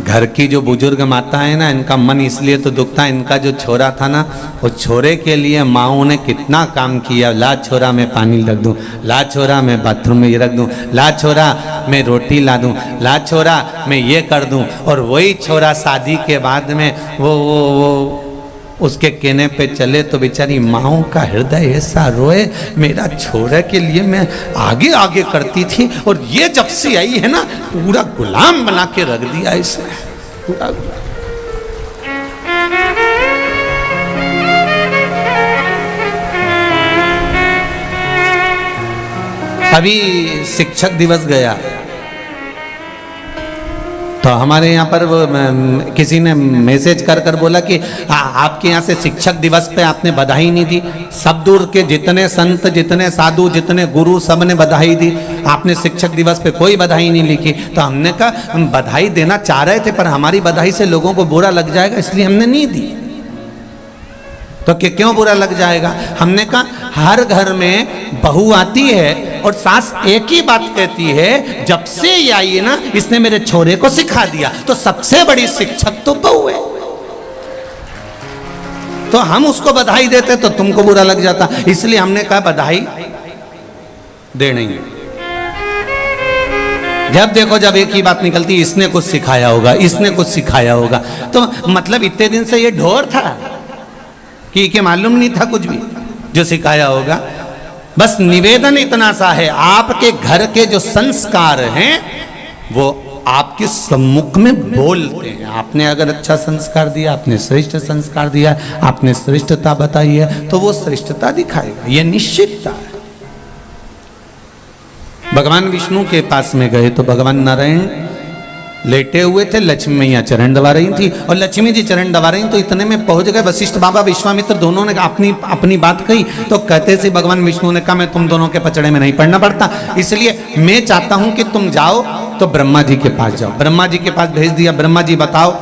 घर की जो बुजुर्ग माता है ना, इनका मन इसलिए तो दुखता है, इनका जो छोरा था ना, वो छोरे के लिए माओं ने कितना काम किया। ला छोरा मैं पानी रख दूं, ला छोरा मैं बाथरूम में ये रख दूं, ला छोरा मैं रोटी ला दूं, ला छोरा मैं ये कर दूं। और वही छोरा शादी के बाद में वो उसके कहने पे चले तो बेचारी माओं का हृदय ऐसा रोए, मेरा छोरा के लिए मैं आगे आगे करती थी और ये जब से आई है ना, पूरा गुलाम बना के रख दिया इसने, पूरा अभी शिक्षक दिवस गया तो हमारे यहाँ पर वो किसी ने मैसेज कर कर बोला कि आपके यहाँ से शिक्षक दिवस पे आपने बधाई नहीं दी। सब दूर के जितने संत, जितने साधु, जितने गुरु, सब ने बधाई दी, आपने शिक्षक दिवस पे कोई बधाई नहीं लिखी। तो हमने कहा हम बधाई देना चाह रहे थे, पर हमारी बधाई से लोगों को बुरा लग जाएगा, इसलिए हमने नहीं दी। तो क्यों बुरा लग जाएगा? हमने कहा हर घर में बहू आती है और सास एक ही बात कहती है, जब से ये आई है ना, इसने मेरे छोरे को सिखा दिया। तो सबसे बड़ी शिक्षक तो बहू है। तो हम उसको बधाई देते तो तुमको बुरा लग जाता, इसलिए हमने कहा बधाई देनी है। जब देखो जब एक ही बात निकलती, इसने कुछ सिखाया होगा, इसने कुछ सिखाया होगा। तो मतलब इतने दिन से ये ढोर था कि मालूम नहीं था कुछ भी जो सिखाया होगा। बस निवेदन इतना सा है, आपके घर के जो संस्कार हैं वो आपके सम्मुख में बोलते हैं। आपने अगर अच्छा संस्कार दिया, आपने श्रेष्ठ संस्कार दिया, आपने श्रेष्ठता बताई है, तो वो श्रेष्ठता दिखाएगा, ये निश्चितता है। भगवान विष्णु के पास में गए तो भगवान नारायण लेटे हुए थे, लक्ष्मी मैया चरण दबा रही थी और लक्ष्मी जी चरण दबा रही, तो इतने में पहुंच गए वशिष्ठ बाबा, विश्वामित्र, दोनों ने अपनी अपनी बात कही। तो कहते से भगवान विष्णु ने कहा मैं तुम दोनों के पचड़े में नहीं पड़ना पड़ता, इसलिए मैं चाहता हूं कि तुम जाओ तो ब्रह्मा जी के पास जाओ। ब्रह्मा जी के पास भेज दिया। ब्रह्मा जी बताओ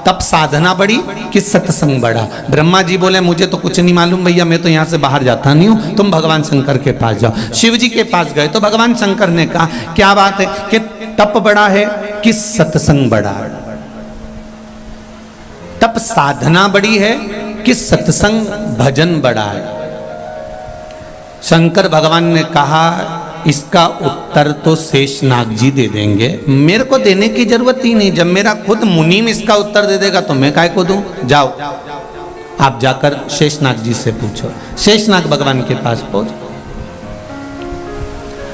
तब साधना बढ़ी कि सत्संग बढ़ा? ब्रह्मा जी बोले मुझे तो कुछ नहीं मालूम भैया, मैं तो यहाँ से बाहर जाता नहीं हूँ, तुम भगवान शंकर के पास जाओ। शिव जी के पास गए तो भगवान शंकर ने कहा क्या बात है कि तप बढ़ा है कि सत्संग बढ़ा है? तप साधना बढ़ी है कि सत्संग भजन बढ़ा है? शंकर भगवान ने कहा इसका उत्तर तो शेषनाग जी दे देंगे, मेरे को देने की जरूरत ही नहीं। जब मेरा खुद मुनीम इसका उत्तर दे देगा तो मैं काय को दूं? जाओ आप जाकर शेषनाग जी से पूछो। शेषनाग भगवान के पास पहुंच।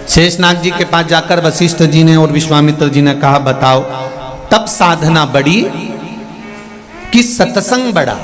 शेषनाग जी के पास जाकर वशिष्ठ जी ने और विश्वामित्र जी ने कहा बताओ तब साधना बढ़ी कि सत्संग बढ़ा?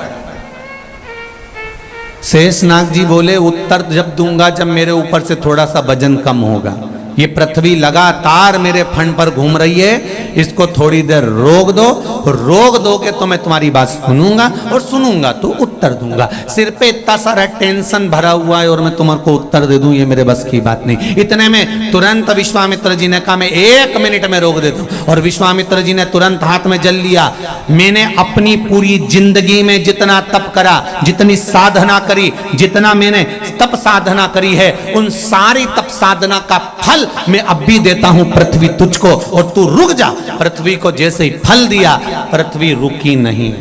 शेषनाग जी बोले उत्तर जब दूंगा जब मेरे ऊपर से थोड़ा सा वजन कम होगा। ये पृथ्वी लगातार मेरे फन पर घूम रही है, इसको थोड़ी देर रोक दो, रोक दोगे तो मैं तुम्हारी बात सुनूंगा और सुनूंगा तो उत्तर दूंगा। सिर पे इतना सारा टेंशन भरा हुआ है और मैं तुम्हारे को उत्तर दे दूं, ये मेरे बस की बात नहीं। इतने में तुरंत विश्वामित्र जी ने कहा मैं 1 मिनट में रोक देता हूं। और विश्वामित्र जी ने तुरंत हाथ में जल लिया। मैंने अपनी पूरी जिंदगी में जितना तप करा, जितनी साधना करी, जितना मैंने तप साधना करी है, उन सारी तप साधना का फल मैं अब भी देता हूं पृथ्वी तुझको, और तू रुक जा। पृथ्वी को जैसे ही फल दिया, पृथ्वी रुकी नहीं,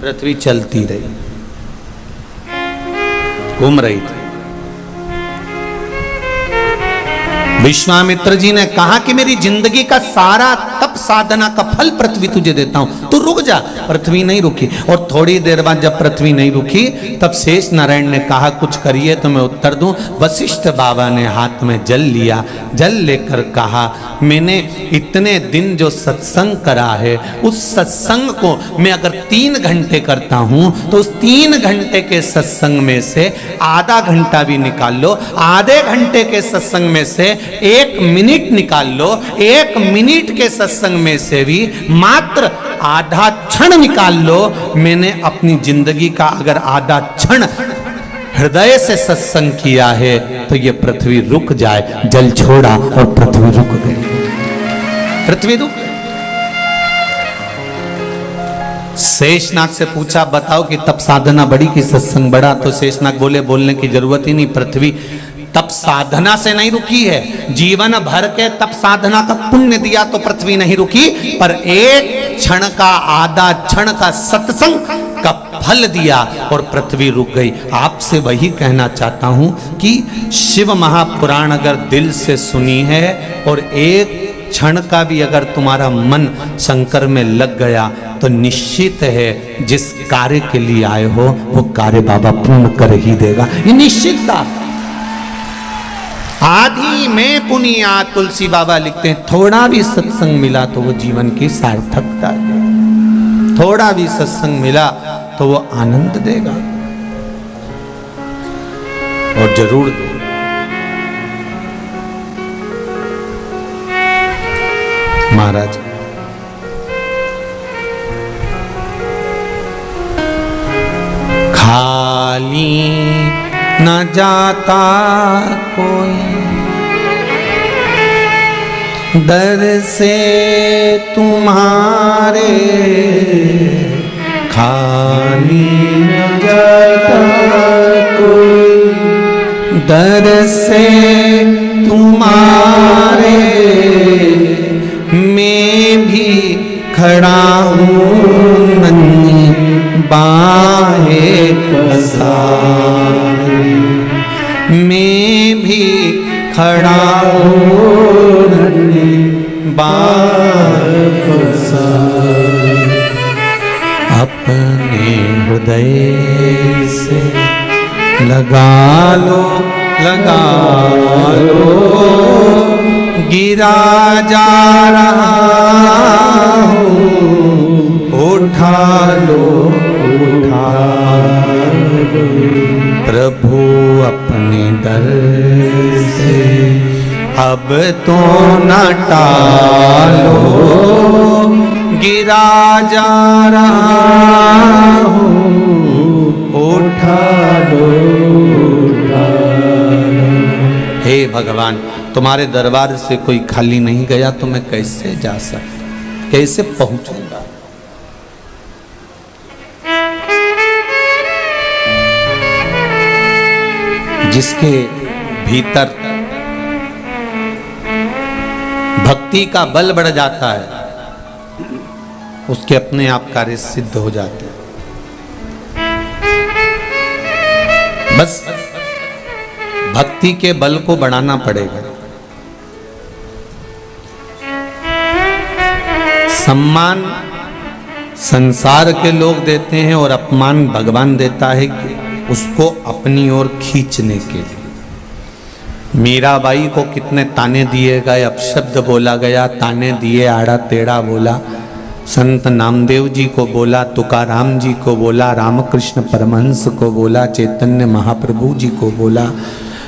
पृथ्वी चलती रही, घूम रही थी। विश्वामित्र जी ने कहा कि मेरी जिंदगी का सारा तप साधना का फल पृथ्वी तुझे देता हूं, तू रुक जा। पृथ्वी नहीं रुकी। और थोड़ी देर बाद जब पृथ्वी नहीं रुकी तब शेष नारायण ने कहा कुछ करिए तो मैं उत्तर दूं। वशिष्ठ बाबा ने हाथ में जल लिया, जल लेकर कहा मैंने इतने दिन जो सत्संग करा है, उस सत्संग को मैं अगर 3 घंटे करता हूं तो उस 3 घंटे के सत्संग में से आधा घंटा भी निकाल लो, आधे घंटे के सत्संग में से 1 मिनट निकाल लो, 1 मिनट के सत्संग में से भी मात्र आधा क्षण निकाल लो। मैंने अपनी जिंदगी का अगर आधा क्षण हृदय से सत्संग किया है तो ये पृथ्वी रुक जाए। जल छोड़ा और पृथ्वी रुक गई, पृथ्वी रुक। शेषनाग से पूछा बताओ कि तप साधना बढ़ी कि सत्संग बढ़ा? तो शेषनाग बोले बोलने की जरूरत ही नहीं, पृथ्वी तप साधना से नहीं रुकी है। जीवन भर के तप साधना का पुण्य दिया तो पृथ्वी नहीं रुकी, पर एक क्षण का, आधा क्षण का सत्संग का फल दिया और पृथ्वी रुक गई। आपसे वही कहना चाहता हूं कि शिव महापुराण अगर दिल से सुनी है और एक क्षण का भी अगर तुम्हारा मन शंकर में लग गया तो निश्चित है जिस कार्य के लिए आए हो वो कार्य बाबा पूर्ण कर ही देगा। ये निश्चित बात। आदि में पुनिया तुलसी बाबा लिखते हैं, थोड़ा भी सत्संग मिला तो वो जीवन की सार्थकता है, थोड़ा भी सत्संग मिला तो वो आनंद देगा और जरूर देगा। महाराज खाली न जाता कोई दर से तुम्हारे, खाली न जाता कोई दर से तुम्हारे, मैं भी खड़ा हूँ नन्ही बाहें पसारे, मैं भी खड़ा हूँ नन्ही बाहें पसारे। अपने हृदय से लगा लो, लगा लो, गिरा जा रहा हूँ, उठा लो, उठा लो, प्रभु अपने दर से अब तो न टालो, गिरा जा रहा हूँ, उठा लो, उठा लो। हे भगवान, तुम्हारे दरबार से कोई खाली नहीं गया तो मैं कैसे जा सकता, कैसे पहुंचूंगा। जिसके भीतर भक्ति का बल बढ़ जाता है उसके अपने आप कार्य सिद्ध हो जाते हैं। बस भक्ति के बल को बढ़ाना पड़ेगा। सम्मान संसार के लोग देते हैं और अपमान भगवान देता है कि उसको अपनी ओर खींचने के लिए। मीराबाई को कितने ताने दिए गए, अपशब्द बोला गया, ताने दिए, आड़ा टेढ़ा बोला। संत नामदेव जी को बोला, तुकाराम जी को बोला, रामकृष्ण परमहंस को बोला, चैतन्य महाप्रभु जी को बोला,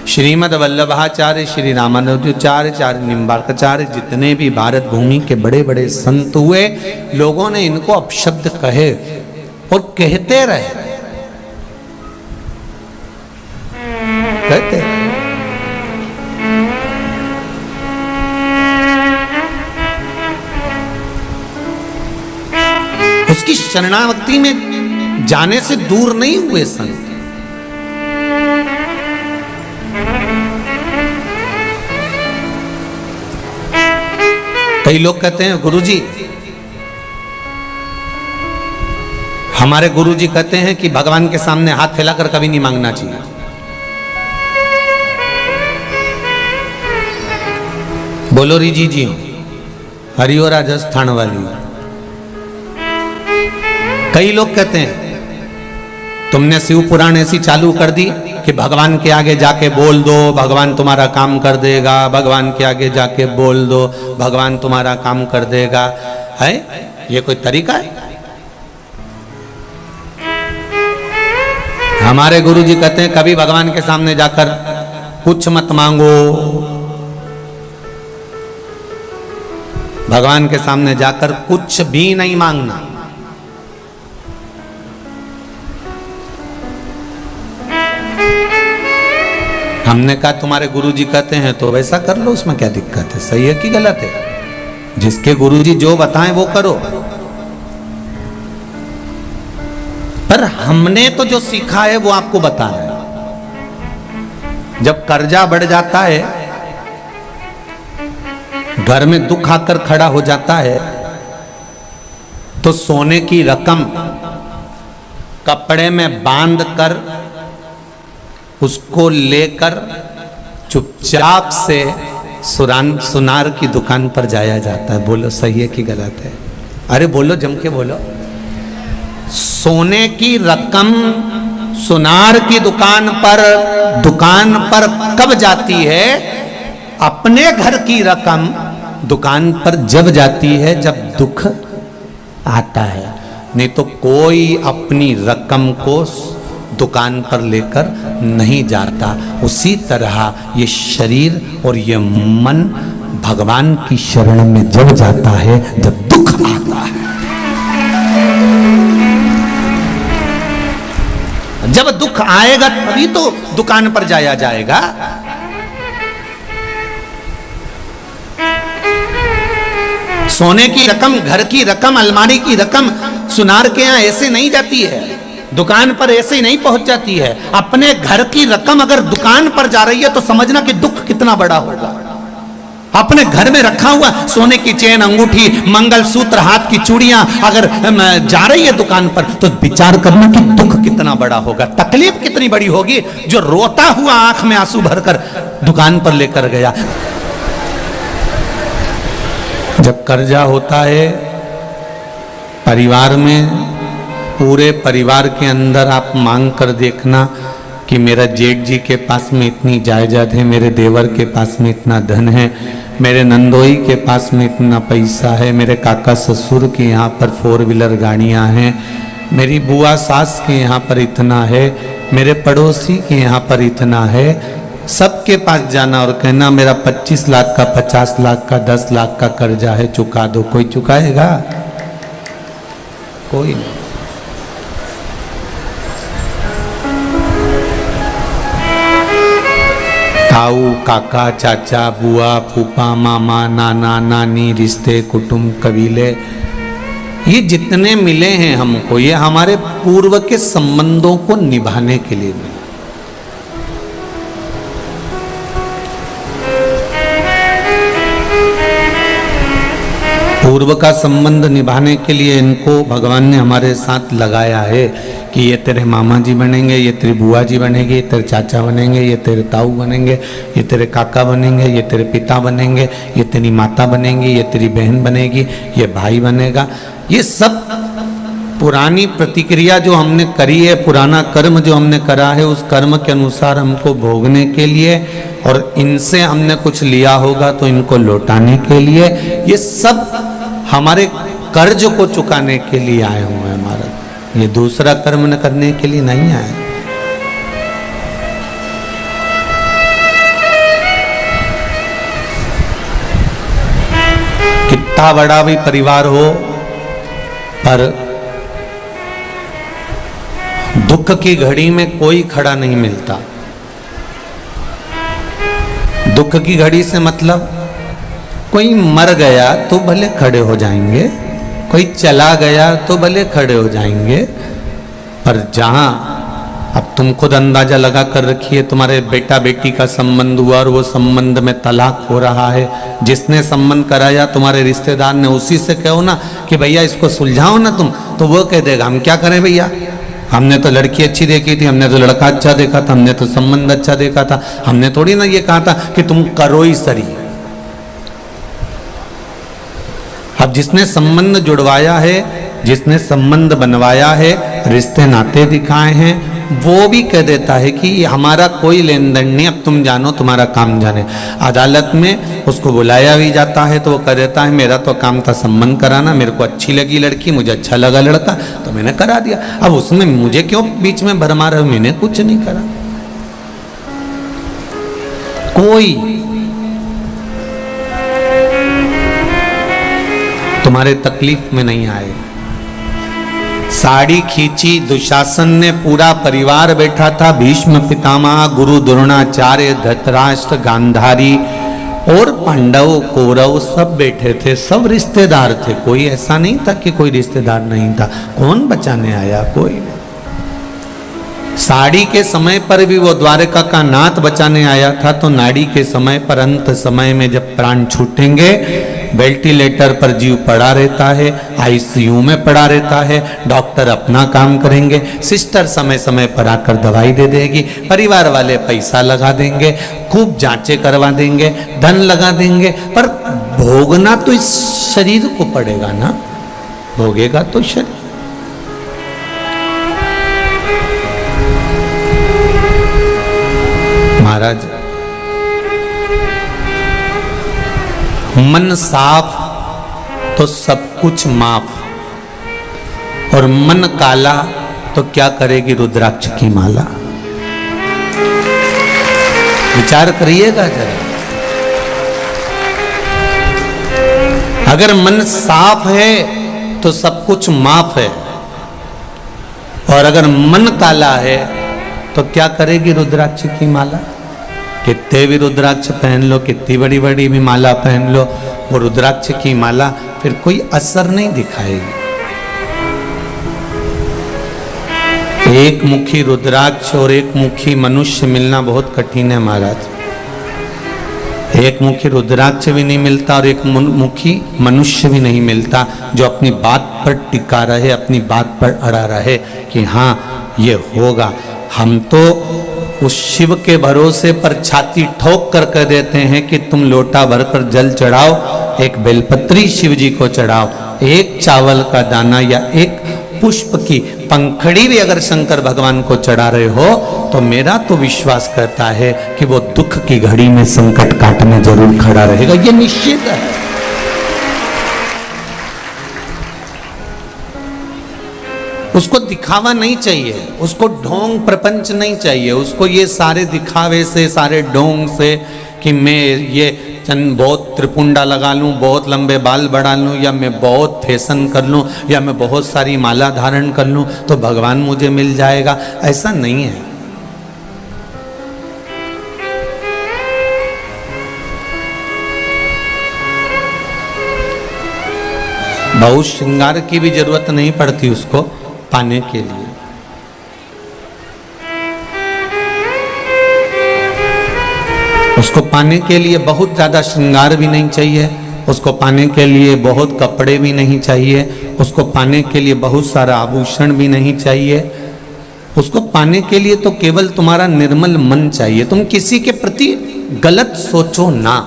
श्रीमद वल्लभाचार्य, श्री रामानुजाचार्य, चार्य निम्बार्काचार्य, जितने भी भारत भूमि के बड़े बड़े संत हुए, लोगों ने इनको अपशब्द कहे और कहते रहे, कहते रहे। उसकी शरणागति में जाने से दूर नहीं हुए संत। कई लोग कहते हैं गुरुजी, हमारे गुरुजी कहते हैं कि भगवान के सामने हाथ फैलाकर कभी नहीं मांगना चाहिए। बोलो रिजी जी हो, हरिओ राजस्थान वाली। कई लोग कहते हैं तुमने शिव पुराण ऐसी चालू कर दी कि भगवान के आगे जाके बोल दो, भगवान तुम्हारा काम कर देगा, भगवान के आगे जाके बोल दो, भगवान तुम्हारा काम कर देगा। है ये कोई तरीका है? हमारे गुरुजी कहते हैं कभी भगवान के सामने जाकर कुछ मत मांगो, भगवान के सामने जाकर कुछ भी नहीं मांगना। हमने कहा तुम्हारे गुरुजी कहते हैं तो वैसा कर लो, उसमें क्या दिक्कत है? सही है कि गलत है? जिसके गुरुजी जो बताएं वो करो। पर हमने तो जो सीखा है वो आपको बता रहे हैं। जब कर्जा बढ़ जाता है, घर में दुख आकर खड़ा हो जाता है, तो सोने की रकम कपड़े में बांध कर उसको लेकर चुपचाप से सुनार की दुकान पर जाया जाता है। बोलो सही है कि गलत है? अरे बोलो, जम के बोलो। सोने की रकम सुनार की दुकान पर कब जाती है? अपने घर की रकम दुकान पर जब जाती है जब दुख आता है। नहीं तो कोई अपनी रकम को दुकान पर लेकर नहीं जाता। उसी तरह ये शरीर और ये मन भगवान की शरण में जब जाता है जब दुख आता है। जब दुख आएगा तभी तो दुकान पर जाया जाएगा। सोने की रकम, घर की रकम, अलमारी की रकम सुनार के यहां ऐसे नहीं जाती है, दुकान पर ऐसे ही नहीं पहुंच जाती है। अपने घर की रकम अगर दुकान पर जा रही है तो समझना कि दुख कितना बड़ा होगा। अपने घर में रखा हुआ सोने की चेन, अंगूठी, मंगलसूत्र, हाथ की चूड़ियां अगर जा रही है दुकान पर तो विचार करना कि दुख कितना बड़ा होगा, तकलीफ कितनी बड़ी होगी। जो रोता हुआ आंख में आंसू भरकर दुकान पर लेकर गया। जब कर्जा होता है परिवार में, पूरे परिवार के अंदर आप मांग कर देखना कि मेरा जेठ जी के पास में इतनी जायदाद है, मेरे देवर के पास में इतना धन है, मेरे नंदोई के पास में इतना पैसा है, मेरे काका ससुर के यहाँ पर 4 व्हीलर गाड़ियाँ हैं, मेरी बुआ सास के यहाँ पर इतना है, मेरे पड़ोसी के यहाँ पर इतना है। सबके पास जाना और कहना मेरा 25 लाख का, 50 लाख का, 10 लाख का कर्जा है, चुका दो। कोई चुकाएगा? कोई नहीं। ताऊ, काका, चाचा, बुआ, फूफा, मामा, नाना, नानी, रिश्ते, कुटुंब, कबीले, ये जितने मिले हैं हमको, ये हमारे पूर्व के संबंधों को निभाने के लिए मिले। पूर्व का संबंध निभाने के लिए इनको भगवान ने हमारे साथ लगाया है कि ये तेरे मामा जी बनेंगे, ये तेरी बुआ जी बनेगी, ये तेरे चाचा बनेंगे, ये तेरे ताऊ बनेंगे, ये तेरे काका बनेंगे, ये तेरे पिता बनेंगे, ये तेरी माता बनेगी, ये तेरी बहन बनेगी, ये भाई बनेगा। ये सब पुरानी प्रतिक्रिया जो हमने करी है, पुराना कर्म जो हमने करा है, उस कर्म के अनुसार हमको भोगने के लिए, और इनसे हमने कुछ लिया होगा तो इनको लौटाने के लिए, ये सब हमारे कर्ज को चुकाने के लिए आए हुए हैं महाराज। ये दूसरा कर्म न करने के लिए नहीं आए। कितना बड़ा भी परिवार हो, पर दुख की घड़ी में कोई खड़ा नहीं मिलता। दुख की घड़ी से मतलब कोई मर गया तो भले खड़े हो जाएंगे, कोई चला गया तो भले खड़े हो जाएंगे, पर जहां अब तुम खुद अंदाजा लगा कर रखिए, तुम्हारे बेटा बेटी का संबंध हुआ और वो संबंध में तलाक हो रहा है, जिसने संबंध कराया तुम्हारे रिश्तेदार ने, उसी से कहो ना कि भैया इसको सुलझाओ ना तुम, तो वो कह देगा हम क्या करें भैया, हमने तो लड़की अच्छी देखी थी, हमने तो लड़का अच्छा देखा था, हमने तो संबंध अच्छा देखा था, हमने थोड़ी ना ये कहा था कि तुम करो ही सरी। अब जिसने संबंध जुड़वाया है, जिसने संबंध बनवाया है, रिश्ते नाते दिखाए हैं, वो भी कह देता है कि हमारा कोई लेन देन नहीं, अब तुम जानो, तुम्हारा काम जाने। अदालत में उसको बुलाया भी जाता है तो वो कह देता है मेरा तो काम था संबंध कराना, मेरे को अच्छी लगी लड़की, मुझे अच्छा लगा लड़का, तो मैंने करा दिया। अब उसमें मुझे क्यों बीच में भरमा रहे हो, मैंने कुछ नहीं करा। कोई तुम्हारे तकलीफ में नहीं आए। साड़ी खींची दुशासन ने, पूरा परिवार बैठा था, भीष्म पितामह, गुरु द्रोणाचार्य, धृतराष्ट्र, गांधारी और पांडव, कौरव सब बैठे थे, सब रिश्तेदार थे। कोई ऐसा नहीं था कि कोई रिश्तेदार नहीं था। कौन बचाने आया? कोई नहीं। साड़ी के समय पर भी वो द्वारका का नाथ बचाने आया था, तो नाड़ी के समय पर, अंत समय में जब प्राण छूटेंगे वेंटिलेटर पर जीव पड़ा रहता है, आईसीयू में पड़ा रहता है, डॉक्टर अपना काम करेंगे, सिस्टर समय समय पर आकर दवाई दे देगी, परिवार वाले पैसा लगा देंगे, खूब जांचें करवा देंगे, धन लगा देंगे, पर भोगना तो इस शरीर को पड़ेगा ना, भोगेगा तो शरीर। महाराज, मन साफ तो सब कुछ माफ, और मन काला तो क्या करेगी रुद्राक्ष की माला। विचार करिएगा जरा। अगर मन साफ है तो सब कुछ माफ है, और अगर मन काला है तो क्या करेगी रुद्राक्ष की माला। कितने भी रुद्राक्ष पहन लो, कितनी बड़ी बड़ी भी माला पहन लो, वो रुद्राक्ष की माला फिर कोई असर नहीं दिखाएगी। एक मुखी रुद्राक्ष और एक मुखी मनुष्य मिलना बहुत कठिन है महाराज। एक मुखी रुद्राक्ष भी नहीं मिलता और एक मुखी मनुष्य भी नहीं मिलता जो अपनी बात पर टिका रहे, अपनी बात पर अड़ा रहे कि हाँ ये होगा। हम तो उस शिव के भरोसे पर छाती ठोक कर कह देते हैं कि तुम लोटा भरकर जल चढ़ाओ, एक बेलपत्री शिव जी को चढ़ाओ, एक चावल का दाना या एक पुष्प की पंखड़ी भी अगर शंकर भगवान को चढ़ा रहे हो तो मेरा तो विश्वास करता है कि वो दुख की घड़ी में संकट काटने जरूर खड़ा रहेगा, ये निश्चित है। उसको दिखावा नहीं चाहिए, उसको ढोंग प्रपंच नहीं चाहिए, उसको ये सारे दिखावे से, सारे ढोंग से कि मैं ये बहुत त्रिपुंडा लगा लूं, बहुत लंबे बाल बढ़ा लूं, या मैं बहुत फैशन कर लूं, या मैं बहुत सारी माला धारण कर लूं तो भगवान मुझे मिल जाएगा, ऐसा नहीं है। बहुत श्रृंगार की भी जरूरत नहीं पड़ती उसको पाने के लिए। उसको पाने के लिए बहुत ज़्यादा श्रृंगार भी नहीं चाहिए, उसको पाने के लिए बहुत कपड़े भी नहीं चाहिए, उसको पाने के लिए बहुत सारा आभूषण भी नहीं चाहिए। उसको पाने के लिए तो केवल तुम्हारा निर्मल मन चाहिए। तुम किसी के प्रति गलत सोचो ना,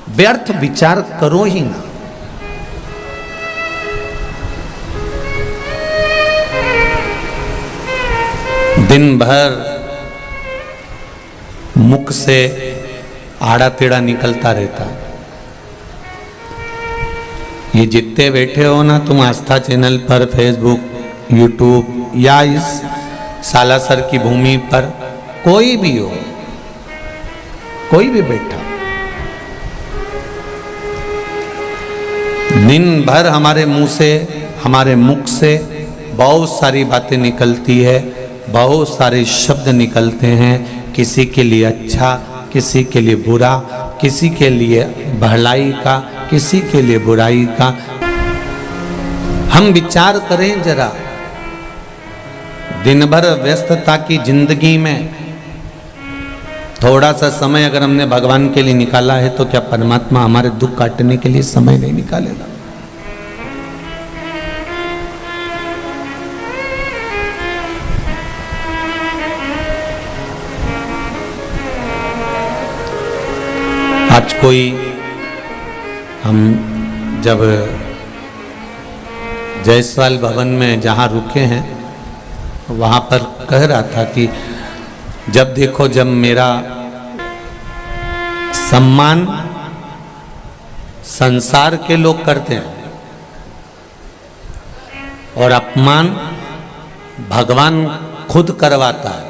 व्यर्थ विचार करो ही ना। दिन भर मुख से आड़ा टेढ़ा निकलता रहता। ये जितने बैठे हो ना तुम आस्था चैनल पर, फेसबुक, यूट्यूब या इस सालासर की भूमि पर, कोई भी हो, कोई भी बैठा, दिन भर हमारे मुंह से, हमारे मुख से बहुत सारी बातें निकलती है, बहुत सारे शब्द निकलते हैं, किसी के लिए अच्छा, किसी के लिए बुरा, किसी के लिए भलाई का, किसी के लिए बुराई का। हम विचार करें जरा, दिन भर व्यस्तता की जिंदगी में थोड़ा सा समय अगर हमने भगवान के लिए निकाला है तो क्या परमात्मा हमारे दुख काटने के लिए समय नहीं निकालेगा? आज कोई, हम जब जायसवाल भवन में जहाँ रुके हैं वहाँ पर कह रहा था कि जब देखो, जब मेरा सम्मान संसार के लोग करते हैं और अपमान भगवान खुद करवाता है।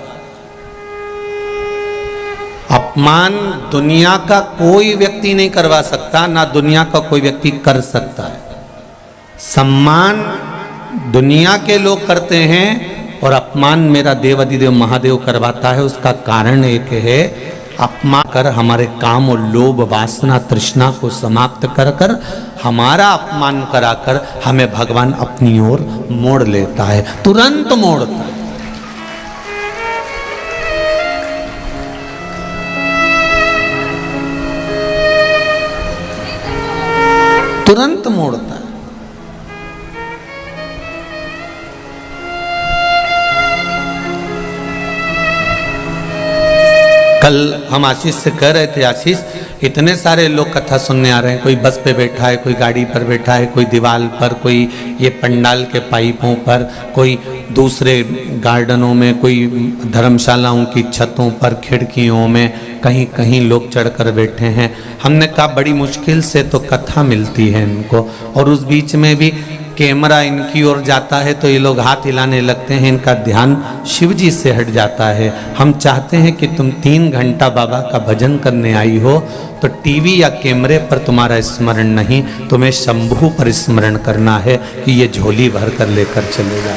अपमान दुनिया का कोई व्यक्ति नहीं करवा सकता, ना दुनिया का कोई व्यक्ति कर सकता है। सम्मान दुनिया के लोग करते हैं और अपमान मेरा देवाधिदेव महादेव करवाता है। उसका कारण एक है, अपमान कर हमारे काम और लोभ वासना तृष्णा को समाप्त कर कर हमारा अपमान कराकर हमें भगवान अपनी ओर मोड़ लेता है, तुरंत मोड़ता है। तुरंत मोड़ता है। कल हम आशीष से कह रहे थे, आशीष इतने सारे लोग कथा सुनने आ रहे हैं, कोई बस पे बैठा है, कोई गाड़ी पर बैठा है, कोई दीवार पर, कोई ये पंडाल के पाइपों पर, कोई दूसरे गार्डनों में, कोई धर्मशालाओं की छतों पर, खिड़कियों में, कहीं कहीं लोग चढ़कर बैठे हैं। हमने कहा बड़ी मुश्किल से तो कथा मिलती है इनको, और उस बीच में भी कैमरा इनकी ओर जाता है तो ये लोग हाथ हिलाने लगते हैं, इनका ध्यान शिव जी से हट जाता है। हम चाहते हैं कि तुम 3 घंटा बाबा का भजन करने आई हो तो टीवी या कैमरे पर तुम्हारा स्मरण नहीं, तुम्हें शंभू पर स्मरण करना है कि ये झोली भर कर लेकर चलेगा।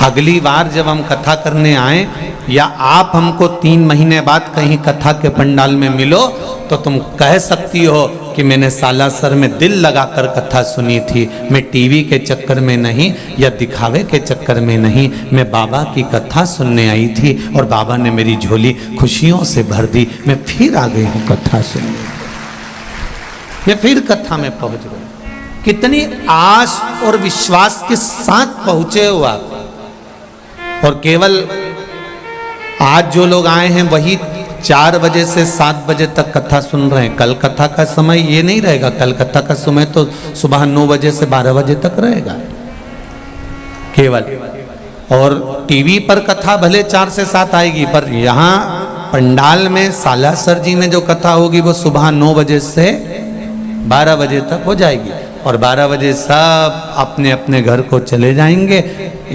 अगली बार जब हम कथा करने आए या आप हमको 3 महीने बाद कहीं कथा के पंडाल में मिलो तो तुम कह सकती हो कि मैंने सालासर में दिल लगाकर कथा सुनी थी, मैं टीवी के चक्कर में नहीं या दिखावे के चक्कर में नहीं, मैं बाबा की कथा सुनने आई थी और बाबा ने मेरी झोली खुशियों से भर दी, मैं फिर आ गई हूँ कथा सुनने, मैं फिर कथा में पहुंच गई। कितनी आस और विश्वास के साथ पहुंचे हो आप। और केवल आज जो लोग आए हैं वही 4 बजे से 7 बजे तक कथा सुन रहे हैं। कल कथा का समय ये नहीं रहेगा, कल कथा का समय तो सुबह 9 बजे से 12 बजे तक रहेगा केवल। और टीवी पर कथा भले 4 से 7 आएगी, पर यहाँ पंडाल में सालासर जी में जो कथा होगी वो सुबह 9 बजे से 12 बजे तक हो जाएगी। और 12 बजे सब अपने अपने घर को चले जाएंगे,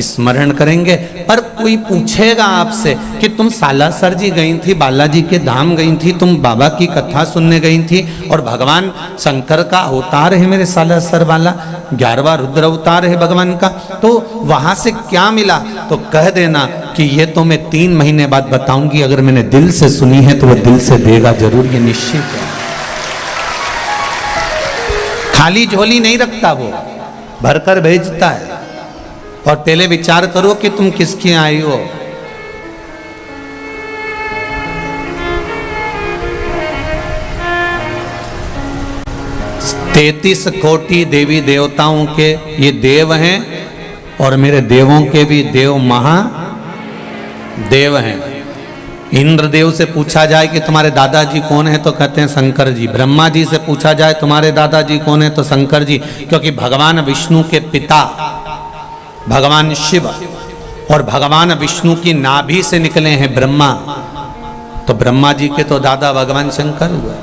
स्मरण करेंगे। पर कोई पूछेगा आपसे कि तुम सालासर जी गई थी, बालाजी के धाम गई थी, तुम बाबा की कथा सुनने गई थी और भगवान शंकर का अवतार है मेरे सालासर वाला, 11वां रुद्र अवतार है भगवान का, तो वहां से क्या मिला? तो कह देना कि ये तो मैं 3 महीने बाद बताऊंगी, अगर मैंने दिल से सुनी है तो वो दिल से देगा जरूर, ये निश्चित है। खाली झोली नहीं रखता वो, भरकर भेजता है। और पहले विचार करो कि तुम किसकी आई हो। तैतीस कोटि देवी देवताओं के ये देव हैं और मेरे देवों के भी देव महादेव हैं। इंद्रदेव से पूछा जाए कि तुम्हारे दादाजी कौन है तो कहते हैं शंकर जी। ब्रह्मा जी से पूछा जाए तुम्हारे दादाजी कौन है तो शंकर जी, क्योंकि भगवान विष्णु के पिता भगवान शिव और भगवान विष्णु की नाभि से निकले हैं ब्रह्मा, तो ब्रह्मा जी के तो दादा भगवान शंकर हुए।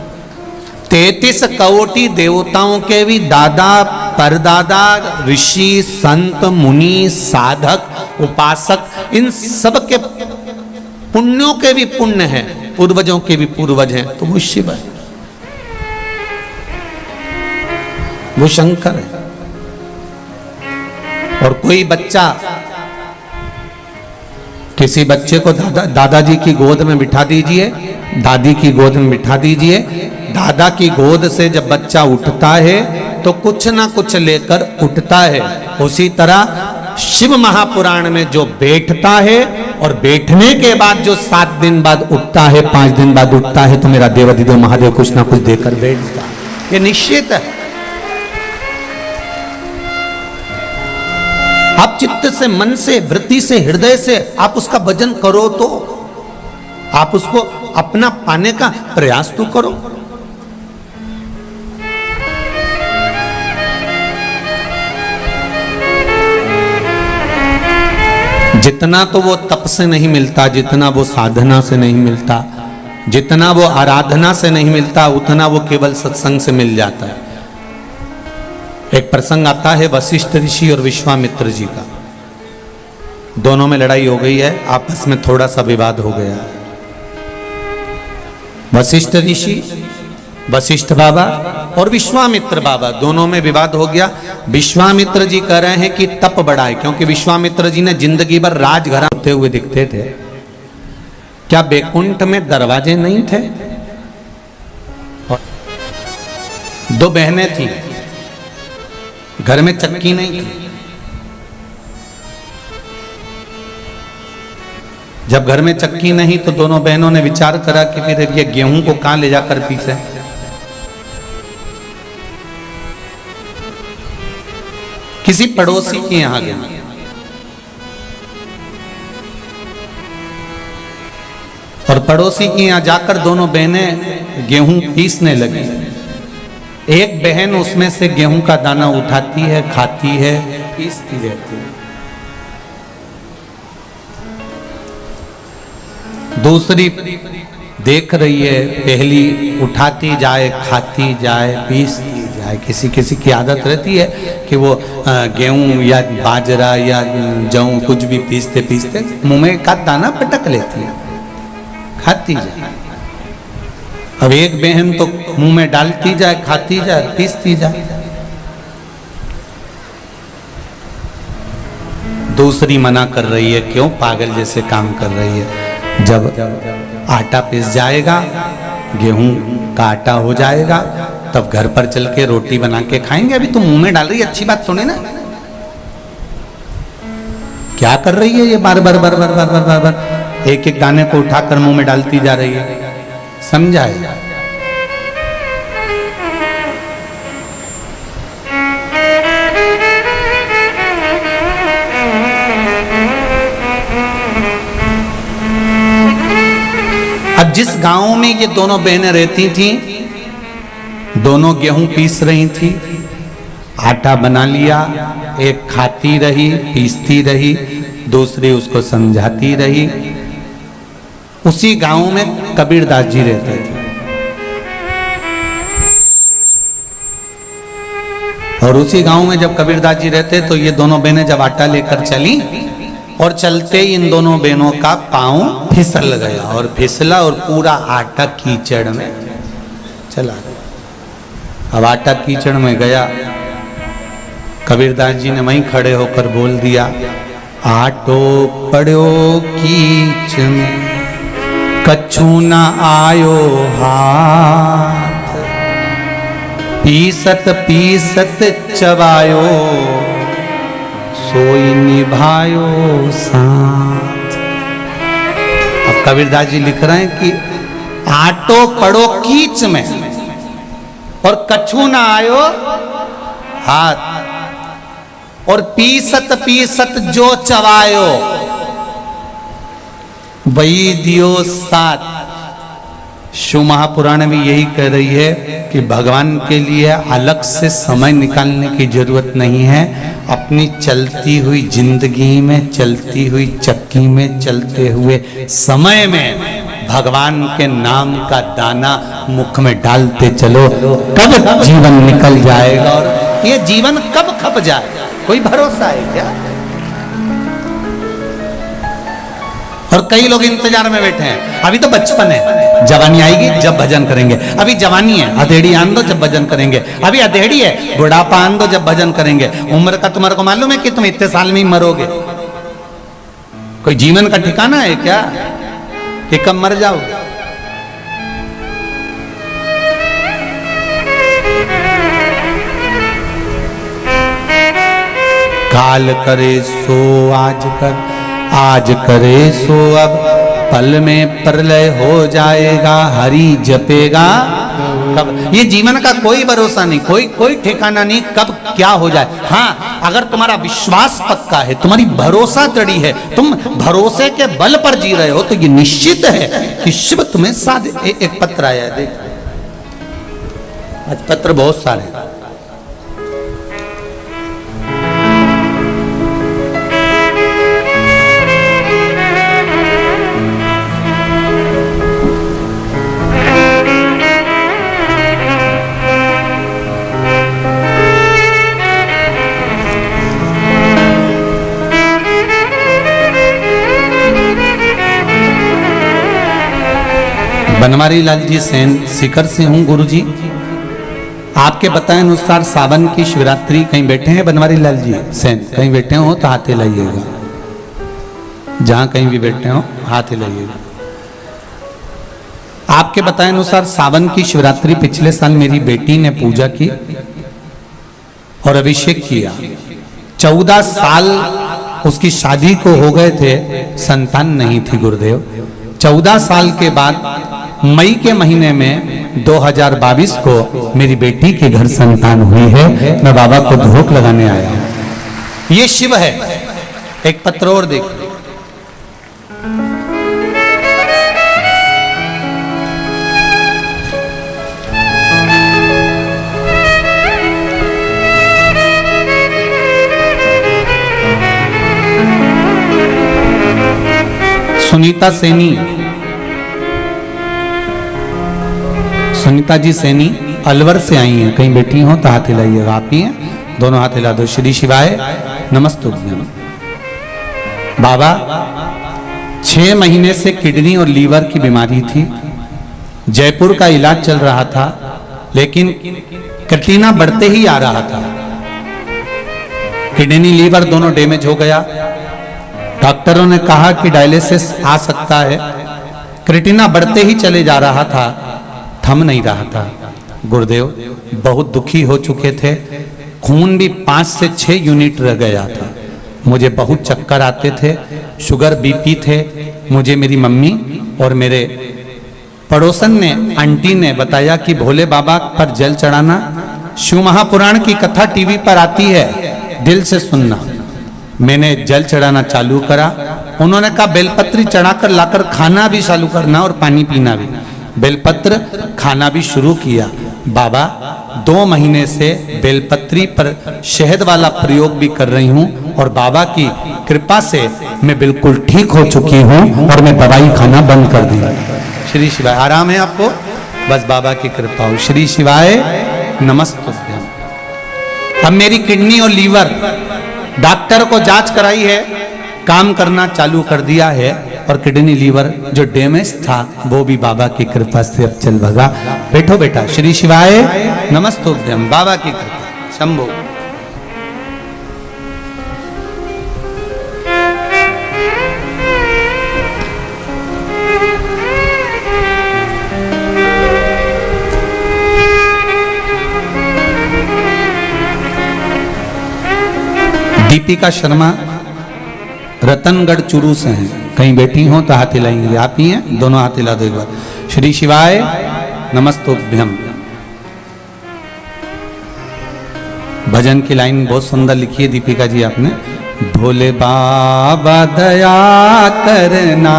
33 कोटि देवताओं के भी दादा परदादा ऋषि संत मुनि साधक उपासक, इन सब के पुण्यों के भी पुण्य हैं, पूर्वजों के भी पूर्वज हैं, तो वो शिव है, वो शंकर है। और कोई बच्चा किसी बच्चे को दादाजी की गोद में बिठा दीजिए, दादी की गोद में बिठा दीजिए, दादा की गोद से जब बच्चा उठता है तो कुछ ना कुछ लेकर उठता है। उसी तरह शिव महापुराण में जो बैठता है और बैठने के बाद जो 7 दिन बाद उठता है, 5 दिन बाद उठता है, तो मेरा देवाधिदेव महादेव कुछ ना कुछ देकर बैठता है, ये निश्चित है। आप चित्त से, मन से, वृत्ति से, हृदय से आप उसका भजन करो, तो आप उसको अपना पाने का प्रयास तो करो। जितना तो वो तप से नहीं मिलता, जितना वो साधना से नहीं मिलता, जितना वो आराधना से नहीं मिलता, उतना वो केवल सत्संग से मिल जाता है। एक प्रसंग आता है वशिष्ठ ऋषि और विश्वामित्र जी का, दोनों में लड़ाई हो गई है, आपस में थोड़ा सा विवाद हो गया। वशिष्ठ ऋषि, वशिष्ठ बाबा और विश्वामित्र बाबा, दोनों में विवाद हो गया। विश्वामित्र जी कह रहे हैं कि तप बढ़ाए, क्योंकि विश्वामित्र जी ने जिंदगी भर राजघराने होते हुए दिखते थे। क्या बैकुंठ में दरवाजे नहीं थे? और 2 बहनें थी, घर में चक्की नहीं थी। जब घर में चक्की नहीं तो दोनों बहनों ने विचार करा कि फिर ये गेहूं को कहां ले जाकर पीसे। किसी पड़ोसी के यहाँ गया, और पड़ोसी के यहाँ जाकर दोनों बहनें गेहूं पीसने लगी। एक बहन उसमें से गेहूं का दाना उठाती है, खाती है, पीसती रहती है। दूसरी देख रही है, पहली उठाती जाए, खाती जाए, पीसती जाए। किसी किसी की आदत रहती है कि वो गेहूं या बाजरा या जौ कुछ भी पीसते पीसते मुंह में का दाना पटक लेती है, खाती जाए। अब एक बहन तो मुंह में डालती जाए, खाती जाए, पीसती जाए। दूसरी मना कर रही है, क्यों पागल जैसे काम कर रही है। जब आटा पिस जाएगा, गेहूं का आटा हो जाएगा, तब घर पर चल के रोटी बना के खाएंगे। अभी तो मुंह में डाल रही है, अच्छी बात सुने ना। क्या कर रही है ये? बार बार बार बार बार बार बार बार एक एक दाने को उठाकर मुंह में डालती जा रही है। समझाए? अब जिस गांव में ये दोनों बहनें रहती थीं, दोनों गेहूं पीस रही थी, आटा बना लिया, एक खाती रही, पीसती रही, दूसरी उसको समझाती रही। उसी गांव में कबीरदास जी रहते थे, और उसी गांव में जब कबीरदास जी रहते तो ये दोनों बहनें जब आटा लेकर चली, और चलते इन दोनों बहनों का पांव फिसल गया, और फिसला और पूरा आटा कीचड़ में चला गया। अब आटा कीचड़ में गया, कबीरदास जी ने वहीं खड़े होकर बोल दिया, आटो पड़ो कीच में कछु न आयो हाथ, पीसत पीसत चबायो सोई निभायो साथ। अब कबीरदास जी लिख रहे हैं कि आटो पड़ो कीच में और कछु न आयो हाथ, और पीसत पीसत जो चबायो वही दियो साथ। शिव महापुराण में यही कह रही है कि भगवान के लिए अलग से समय निकालने की जरूरत नहीं है। अपनी चलती हुई जिंदगी में, चलती हुई चक्की में, चलते हुए समय में भगवान के नाम का दाना मुख में डालते चलो, कब जीवन निकल जाएगा और ये जीवन कब खप जाएगा, कोई भरोसा है क्या? और कई लोग इंतजार में बैठे हैं, अभी तो बचपन है, जवानी आएगी जब भजन करेंगे। अभी जवानी है, अधेड़ी आन दो जब भजन करेंगे। अभी अधेड़ी है, बुढ़ापा आन दो जब भजन करेंगे। उम्र का तुम्हारे को मालूम है कि तुम इतने साल में ही मरोगे? कोई जीवन का ठिकाना है क्या कि कब मर जाओगे? काल करे सो आज कर, आज करे सो अब, पल में प्रलय हो जाएगा, हरि जपेगा कब। ये जीवन का कोई भरोसा नहीं, कोई ठिकाना नहीं कब क्या हो जाए। हाँ, अगर तुम्हारा विश्वास पक्का है, तुम्हारी भरोसा दृढ़ है, तुम भरोसे के बल पर जी रहे हो, तो ये निश्चित है कि शिव तुम्हें साथ। एक पत्र आया है, देख, आज पत्र बहुत सारे हैं। बनवारी लाल जी सेन सीकर से हूँ गुरुजी। आपके बताए अनुसार सावन की शिवरात्रि कहीं बैठे हैं बनवारी लाल जी सेन? कहीं बैठे हो तो हाथ हिलाइएगा, जहां कहीं भी बैठे हो हाथ हिलाइएगा। आपके बताए अनुसार सावन की शिवरात्रि पिछले साल मेरी बेटी ने पूजा की और अभिषेक किया। 14 साल उसकी शादी को हो गए थे, संतान नहीं थी गुरुदेव। 14 साल के बाद मई के महीने में 2022 को मेरी बेटी के घर संतान हुई है। मैं बाबा को धोख लगाने आया हूं। ये शिव है। एक पत्र और देखिए, सुनीता सैनी, सुनीता जी सैनी अलवर से आई हैं, कहीं बैठी हो तो हाथ हिलाइएगा। आप ही हैं, दोनों हाथ हिला दो। श्री शिवाय नमस्तुभ्यम। बाबा 6 महीने से किडनी और लीवर की बीमारी थी, जयपुर का इलाज चल रहा था, लेकिन क्रिएटिनिन बढ़ते ही आ रहा था। किडनी लीवर दोनों डैमेज हो गया। डॉक्टरों ने कहा कि डायलिसिस आ सकता है। क्रिएटिनिन बढ़ते ही चले जा रहा था, थम नहीं रहा था। गुरुदेव बहुत दुखी हो चुके थे, खून भी 5 से 6 यूनिट रह गया था। मुझे बहुत चक्कर आते थे, शुगर बीपी थे। मुझे मेरी मम्मी और मेरे पड़ोसन ने, आंटी ने बताया कि भोले बाबा पर जल चढ़ाना, शिव महापुराण की कथा टीवी पर आती है, दिल से सुनना। मैंने जल चढ़ाना चालू करा। उन्होंने कहा बेलपत्री चढ़ाकर लाकर खाना भी चालू करना और पानी पीना भी। बेलपत्र खाना भी शुरू किया। बाबा 2 महीने से बेलपत्री पर शहद वाला प्रयोग भी कर रही हूँ और बाबा की कृपा से मैं बिल्कुल ठीक हो चुकी हूँ और मैं दवाई खाना बंद कर दी। श्री शिवाय। आराम है आपको? बस बाबा की कृपा हो। श्री शिवाय नमस्तुभ्यम। अब मेरी किडनी और लीवर डॉक्टर को जांच कराई है, काम करना चालू कर दिया है और किडनी लीवर जो डैमेज था वो भी बाबा की कृपा से अब चल भगा। बैठो बेटा। श्री शिवाय नमस्तुभ्यम। बाबा की कृपा। शंभो। दीपिका शर्मा रतनगढ़ चुरू से हैं, कहीं बैठी हो तो हाथ हिलाएंगे। आप ही हैं, दोनों हाथ हिला दो एक बार। श्री शिवाय नमस्तुभ्यम। भजन की लाइन बहुत सुंदर लिखी है दीपिका जी आपने। भोले बाबा दया करना,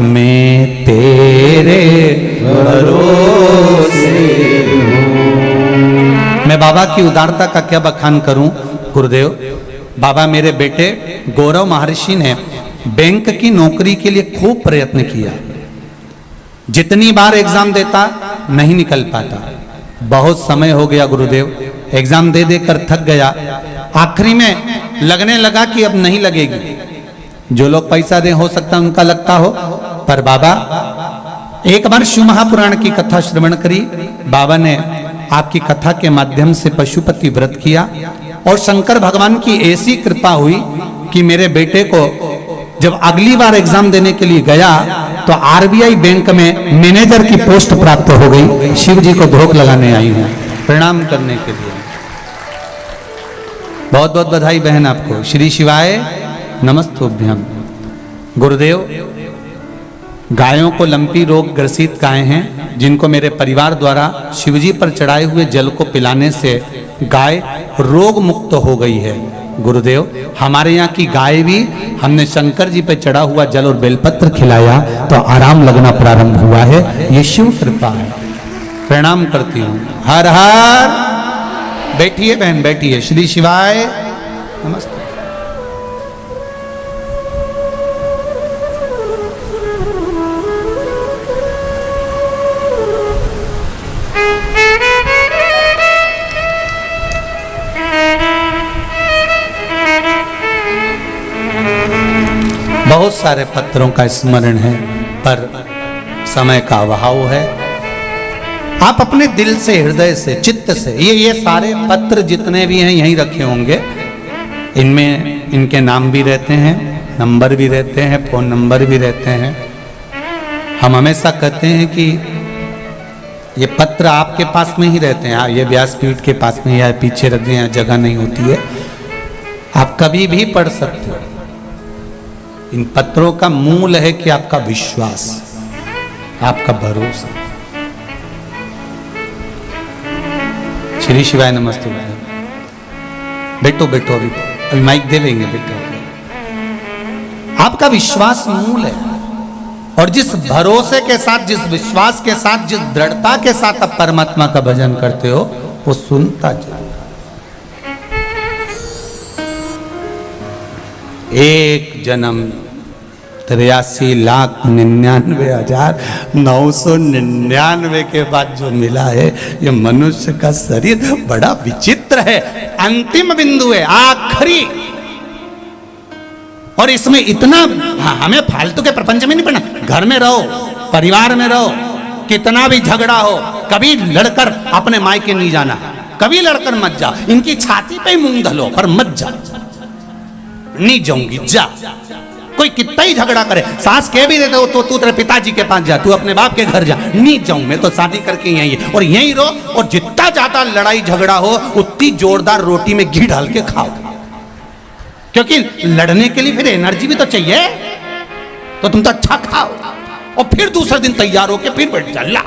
मैं तेरे भरोसे हूँ। मैं बाबा की उदारता का क्या बखान करूं गुरुदेव। बाबा मेरे बेटे गौरव महर्षि ने बैंक की नौकरी के लिए खूब प्रयत्न किया। जितनी बार एग्जाम देता नहीं निकल पाता। बहुत समय हो गया गुरुदेव, एग्जाम दे देकर थक गया। आखिरी में लगने लगा कि अब नहीं लगेगी। जो लोग पैसा दे हो सकता उनका लगता हो, पर बाबा एक बार शिव महापुराण की कथा श्रवण करी। बाबा ने आपकी कथा के माध्यम से पशुपति व्रत किया और शंकर भगवान की ऐसी कृपा हुई कि मेरे बेटे को जब अगली बार एग्जाम देने के लिए गया तो आरबीआई बैंक में मैनेजर की पोस्ट प्राप्त हो गई। शिव जी को धोख लगाने आई हूं, प्रणाम करने के लिए। बहुत बहुत बधाई बहन आपको। श्री शिवाय नमस्तुभ्यम। गुरुदेव गायों को लंपी रोग ग्रसित गाय हैं, जिनको मेरे परिवार द्वारा शिवजी पर चढ़ाए हुए जल को पिलाने से गाय रोग मुक्त हो गई है। गुरुदेव हमारे यहाँ की गाय भी हमने शंकर जी पे चढ़ा हुआ जल और बेलपत्र खिलाया तो आराम लगना प्रारंभ हुआ है। ये शिव कृपा है। प्रणाम करती हूँ। हर हर। बैठिए बहन, बैठिए। श्री शिवाय नमस्ते। बहुत सारे पत्रों का स्मरण है, पर समय का अभाव है। आप अपने दिल से, हृदय से, चित्त से ये सारे पत्र जितने भी हैं यहीं रखे होंगे। इनमें इनके नाम भी रहते हैं, नंबर भी रहते हैं, फोन नंबर भी रहते हैं। हम हमेशा कहते हैं कि ये पत्र आपके पास में ही रहते हैं। ये व्यासपीठ के पास में या पीछे रख दें, जगह नहीं होती है, आप कभी भी पढ़ सकते हो। इन पत्रों का मूल है कि आपका विश्वास, आपका भरोसा। श्री शिवाय नमस्ते। बैठो बैठो, अभी अभी माइक दे लेंगे, बैठो। आपका विश्वास मूल है, और जिस भरोसे के साथ, जिस विश्वास के साथ, जिस दृढ़ता के साथ आप परमात्मा का भजन करते हो, वो सुनता चलो। 1,83,99,999 के बाद जो मिला है, ये मनुष्य का शरीर बड़ा विचित्र है, अंतिम बिंदु है, आखिरी। और इसमें इतना हमें फालतू के प्रपंच में नहीं पड़ना। घर में रहो, परिवार में रहो, कितना भी झगड़ा हो, कभी लड़कर अपने मायके नहीं जाना, कभी लड़कर मत जा। इनकी छाती पे मूंग धलो पर मत जा। नहीं जाऊंगी, जा। कोई कितना ही झगड़ा करे, सास कह भी देते हो तो तू तेरे पिताजी के पास जा, तू अपने बाप के घर जा। नहीं जाऊं, मैं तो शादी करके यहीं है, और यहीं रहो, और जितना ज्यादा लड़ाई झगड़ा हो उतनी जोरदार रोटी में घी डाल के खाओ, क्योंकि लड़ने के लिए फिर एनर्जी भी तो चाहिए। तो तुम तो अच्छा खाओ और फिर दूसरे दिन तैयार होके फिर बैठ जा। ला,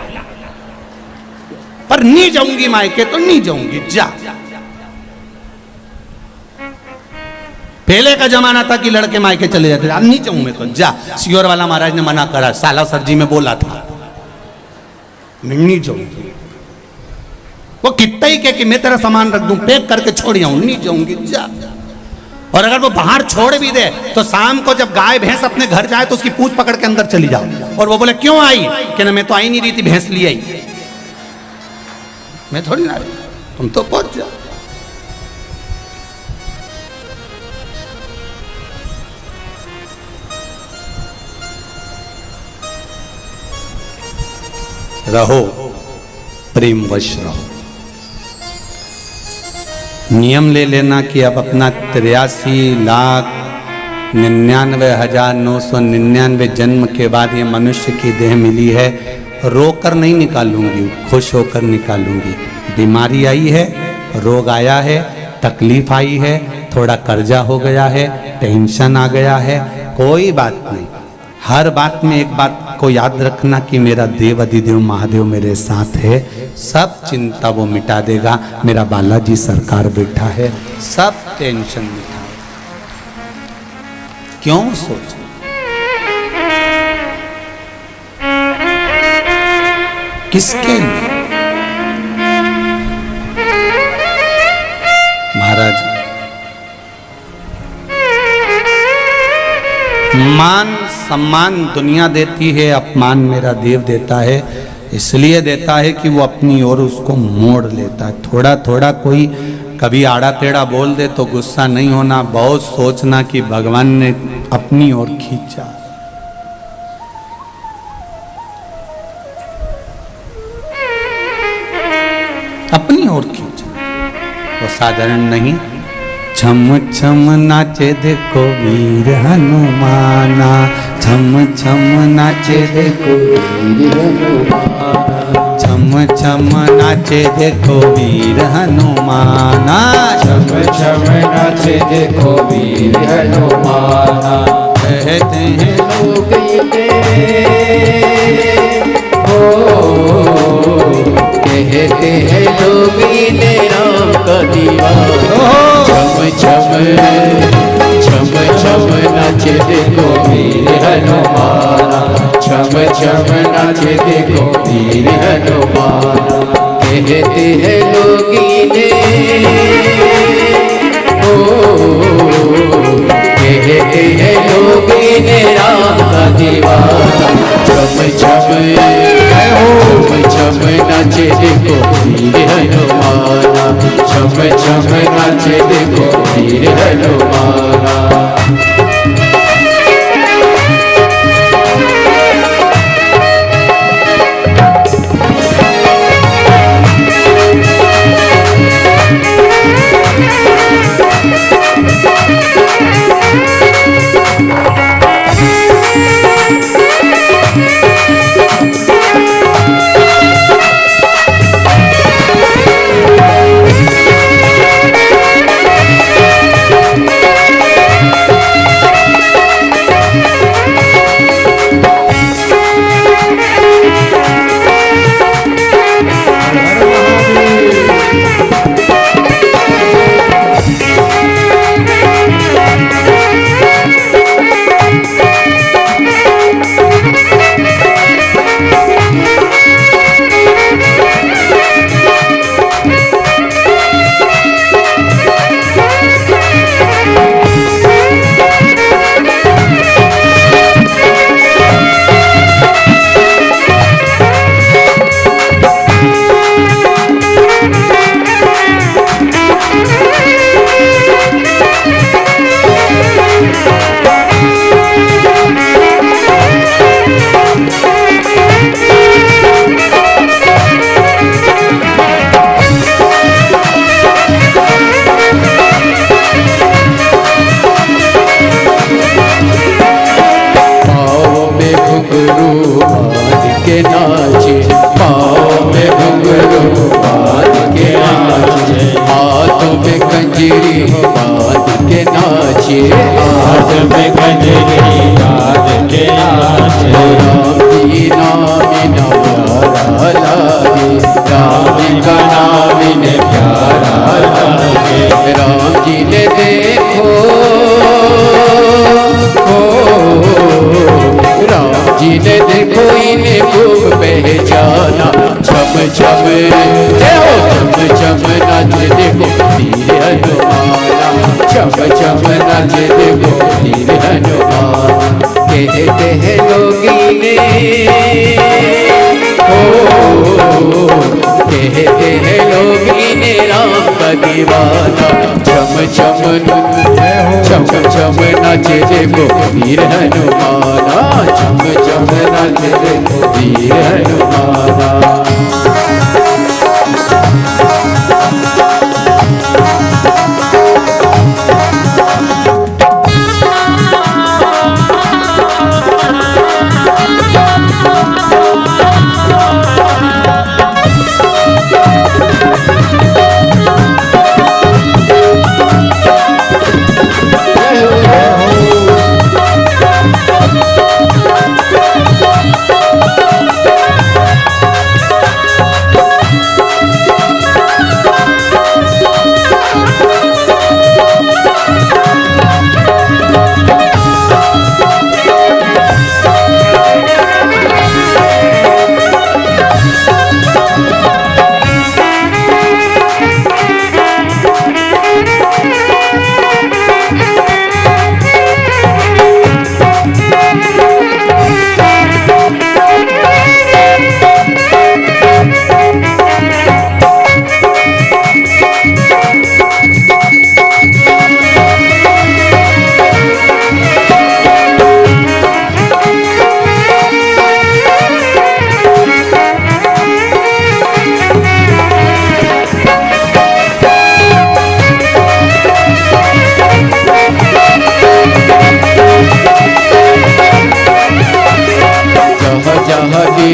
पर नहीं जाऊंगी मायके तो नहीं जाऊंगी, जा। पहले का जमाना था कि लड़के मायके चले जाते थे, नहीं जाऊं मैं तो, जा। सियोर वाला महाराज ने मना करा, साला सर जी में बोला था, मैं नहीं जाऊंगी। वो कितना ही कहे कि मैं तेरा सामान रख दूं, पैक करके छोड़ आऊं, नहीं जाऊंगी, जा। और अगर वो बाहर छोड़ भी दे तो शाम को जब गाय भैंस अपने घर जाए तो उसकी पूंछ पकड़ के अंदर चली जाओ, और वो बोले क्यों आई, कि ना मैं तो आई नहीं रही थी, भैंस ली आई, मैं थोड़ी ना रही, तुम तो पहुंच जाओ। रहो, प्रेम वश रहो। नियम ले लेना कि अब अपना 83,99,999 जन्म के बाद ये मनुष्य की देह मिली है, रोकर नहीं निकालूंगी, खुश होकर निकालूंगी। बीमारी आई है, रोग आया है, तकलीफ आई है, थोड़ा कर्जा हो गया है, टेंशन आ गया है, कोई बात नहीं। हर बात में एक बात को याद रखना कि मेरा देव अधिदेव महादेव मेरे साथ है, सब चिंता वो मिटा देगा। मेरा बालाजी सरकार बैठा है, सब टेंशन मिटा। क्यों सोच, किसके लिए? महाराज, मान सम्मान दुनिया देती है, अपमान मेरा देव देता है। इसलिए देता है कि वो अपनी ओर उसको मोड़ लेता है। थोड़ा थोड़ा कोई कभी आड़ा टेढ़ा बोल दे तो गुस्सा नहीं होना, बहुत सोचना कि भगवान ने अपनी ओर खींचा। अपनी ओर खींचा, वो साधारण नहीं। छम छम नाचे देखो वीर हनुमाना, छम छम नाचे देखो वीर हनुमाना, छम छम नाचे देखो वीर हनुमाना, छम छम नाचे देखो वीर हनुमाना। कहते हैं लोग कहते हैं लोग इन्हें राम का दीवाना। छम छम छम नाचे देखो वीर हनुमाना, छम छम नाचे देखो वीर हनुमाना। कहते हैं लोग इन्हें कहते हैं लोग इन्हें राम का दीवाना। छम छम छम नाचे देखो वीर हनुमाना, छम छम नाचे देखो वीर हनुमाना। नाचे, पाँव में घुंघरू बांध के नाचे, हाथों में कंजरी बांध के नाचे, हाथ में कंजरी बांध के नाचे। राम जी नाम इन्हें प्यारा लागे, राम जी का नाम इन्हें प्यारा लागे। राम जी ने देखो राम जी ने देखो इन्हें खूब पहचाना, छम छम छम छम नाच देखो वीर हनुमाना, छम छम नाच देखो वीर हनुमान। कहते हैं लोग इन्हें कहते हैं लोग इन्हें राम का दीवाना, छम छम नाच देखो वीर हनुमाना, छम छम नाच देखो वीर हनुमाना।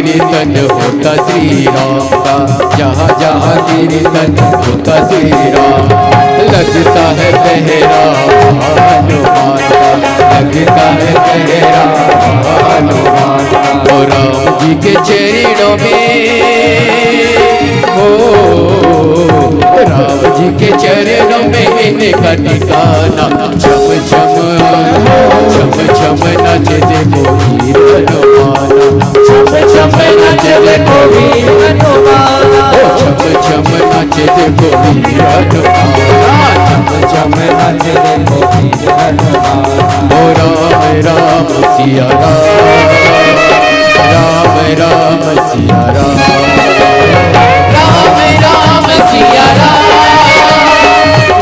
कीर्तन होता श्री राम का, जहाँ जहाँ कीर्तन होता श्री राम। लगता है पहरा हनुमान का, लगता है पहरा हनुमान का। और राम जी के चरणों में राम जी के चरणों में इनका ठिकाना, छम छम नाच देखो वीर हनुमाना, छम नाच देखो वीर हनुमाना, छम नाच देखो वीर हनुमाना, छम नाच देखो वीर हनुमाना। ओ राम राम सिया राम, राम राम सिया राम, राम राम सिया राम,